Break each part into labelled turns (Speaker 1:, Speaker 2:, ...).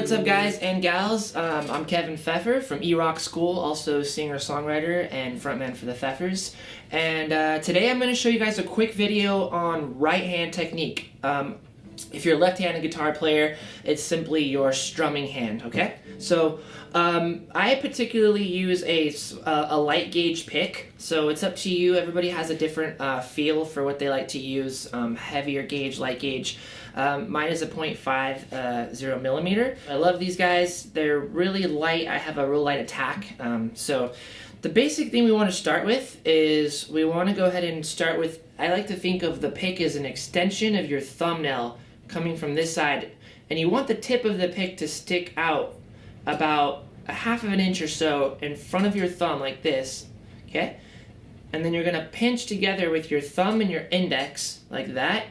Speaker 1: what's up guys and gals? I'm Kevin Pfeffer from eRock School, also singer-songwriter and frontman for the Pfeffers. And today I'm going to show you guys a quick video on right-hand technique. If you're a left-handed guitar player, it's simply your strumming hand, okay? So I particularly use a light gauge pick, so it's up to you. Everybody has a different feel for what they like to use, heavier gauge, light gauge. Mine is a 0.50 millimeter. I love these guys. They're really light. I have a real light attack. So the basic thing we want to start with is we want to go ahead and start with, I like to think of the pick as an extension of your thumbnail coming from this side, and you want the tip of the pick to stick out about a half of an inch or so in front of your thumb like this, okay? And then you're going to pinch together with your thumb and your index like that,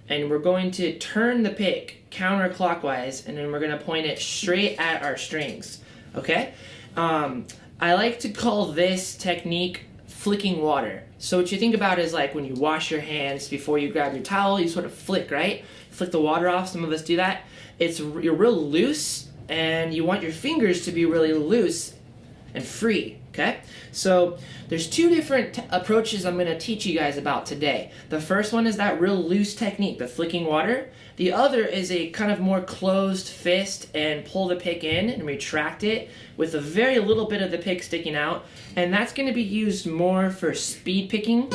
Speaker 1: and we're going to turn the pick counterclockwise, and then we're going to point it straight at our strings, okay? I like to call this technique flicking water. So what you think about is like when you wash your hands before you grab your towel, you sort of flick, right? Flick the water off. Some of us do that. You're real loose, and you want your fingers to be really loose and free, okay? So there's two different approaches I'm going to teach you guys about today. The first one is that real loose technique, the flicking water. The other is a kind of more closed fist and pull the pick in and retract it with a very little bit of the pick sticking out, and that's going to be used more for speed picking.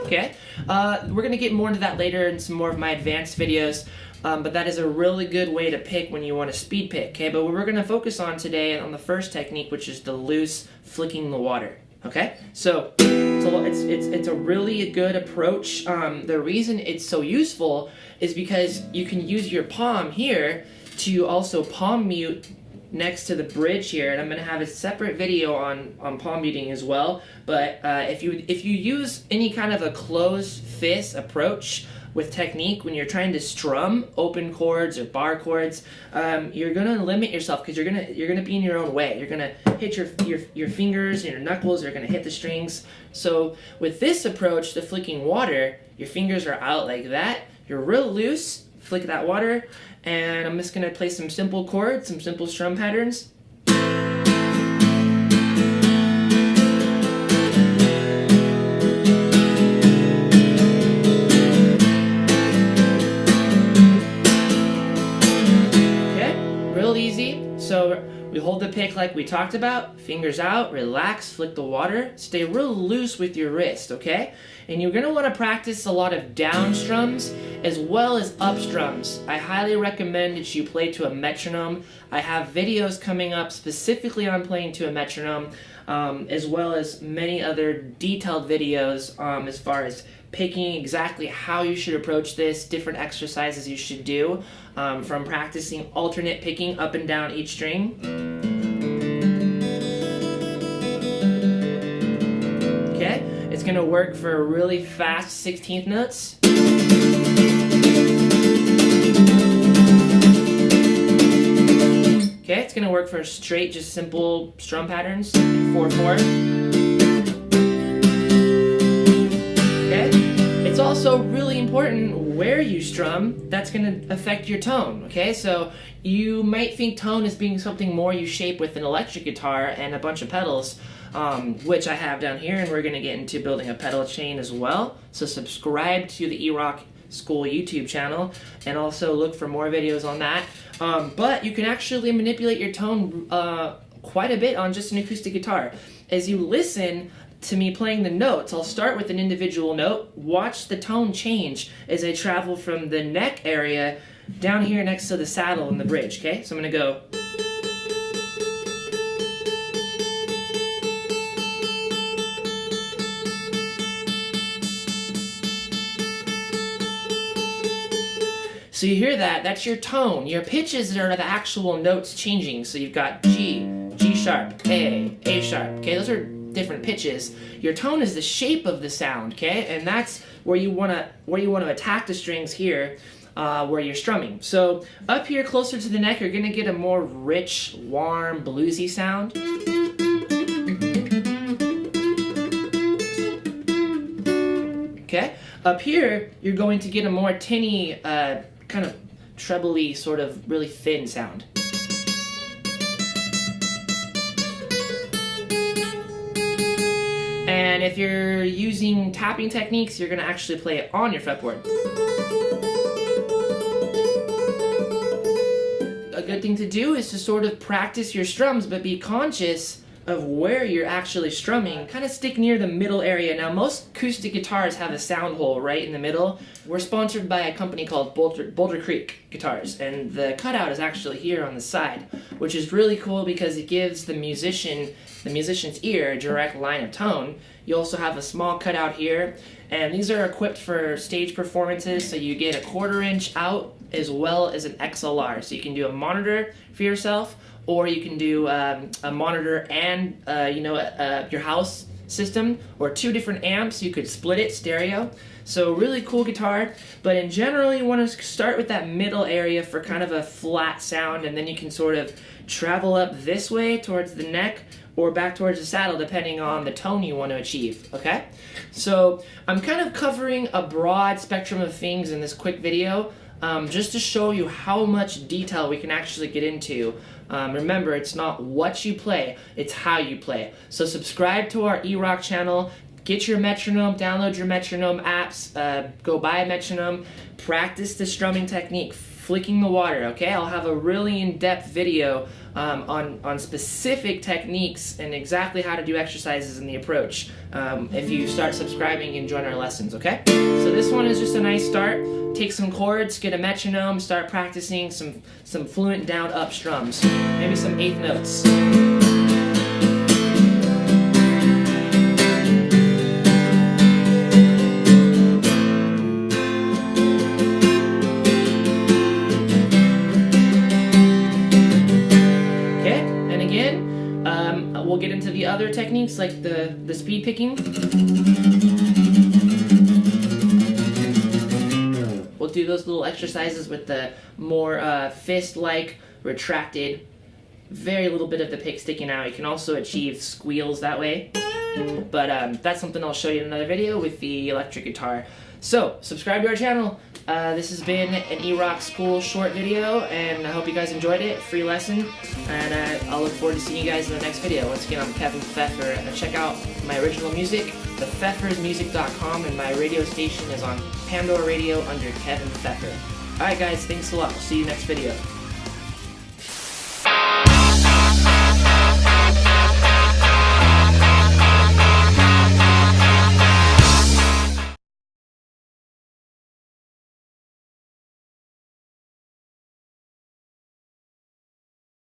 Speaker 1: Okay, we're going to get more into that later in some more of my advanced videos, but that is a really good way to pick when you want to speed pick, okay? But we're going to focus on today on the first technique, which is the loose flicking the water, okay? So it's a really good approach. The reason it's so useful is because you can use your palm here to also palm mute next to the bridge here, and I'm going to have a separate video on palm muting as well. But if you use any kind of a closed fist approach with technique when you're trying to strum open chords or bar chords, you're gonna limit yourself because you're gonna be in your own way. You're gonna hit your fingers and your knuckles are gonna hit the strings. So with this approach, the flicking water, your fingers are out like that. You're real loose. Flick that water, and I'm just gonna play some simple chords, some simple strum patterns. So we hold the pick like we talked about, fingers out, relax, flick the water, stay real loose with your wrist, okay? And you're gonna wanna practice a lot of down strums as well as up strums. I highly recommend that you play to a metronome. I have videos coming up specifically on playing to a metronome, as well as many other detailed videos as far as picking exactly how you should approach this, different exercises you should do, from practicing alternate picking up and down each string. Okay, it's gonna work for really fast 16th notes. Okay, it's gonna work for straight, just simple strum patterns, 4/4. It's also really important where you strum. That's going to affect your tone, okay? So you might think tone is being something more you shape with an electric guitar and a bunch of pedals, which I have down here, and we're going to get into building a pedal chain as well. So subscribe to the eRock School YouTube channel and also look for more videos on that. But you can actually manipulate your tone quite a bit on just an acoustic guitar. As you listen to me playing the notes, I'll start with an individual note, watch the tone change as I travel from the neck area down here next to the saddle and the bridge, okay? So I'm gonna go. So you hear that, that's your tone. Your pitches are the actual notes changing. So you've got G, G sharp, A sharp, okay? Those are different pitches. Your tone is the shape of the sound, okay? And that's where you wanna attack the strings here, where you're strumming. So up here closer to the neck, you're gonna get a more rich, warm, bluesy sound. Okay? Up here, you're going to get a more tinny, kind of trebly, sort of really thin sound. And if you're using tapping techniques, you're going to actually play it on your fretboard. A good thing to do is to sort of practice your strums, but be conscious of where you're actually strumming. Kind of stick near the middle area. Now, most acoustic guitars have a sound hole right in the middle. We're sponsored by a company called Boulder Creek Guitars, and the cutout is actually here on the side, which is really cool because it gives the musician's ear a direct line of tone. You also have a small cutout here, and these are equipped for stage performances, so you get a 1/4 inch out as well as an XLR, so you can do a monitor for yourself, or you can do a monitor and your house system, or 2 different amps. You could split it stereo. So really cool guitar, but in general you want to start with that middle area for kind of a flat sound, and then you can sort of travel up this way towards the neck or back towards the saddle depending on the tone you want to achieve, okay? So I'm kind of covering a broad spectrum of things in this quick video, just to show you how much detail we can actually get into. Remember, it's not what you play, it's how you play. So subscribe to our eRock channel, get your metronome, download your metronome apps, go buy a metronome, practice the strumming technique, flicking the water, okay? I'll have a really in-depth video on specific techniques and exactly how to do exercises in the approach if you start subscribing and join our lessons, okay? So this one is just a nice start. Take some chords, get a metronome, start practicing some fluent down-up strums, maybe some 8th notes. We'll get into the other techniques like the speed picking. We'll do those little exercises with the more fist-like, retracted, very little bit of the pick sticking out. You can also achieve squeals that way. But that's something I'll show you in another video with the electric guitar. So, subscribe to our channel. This has been an eRock School short video, and I hope you guys enjoyed it. Free lesson, and I'll look forward to seeing you guys in the next video. Once again, I'm Kevin Pfeffer. Check out my original music, thepfeffersmusic.com, and my radio station is on Pandora Radio under Kevin Pfeffer. Alright guys, thanks a lot. We'll see you next video.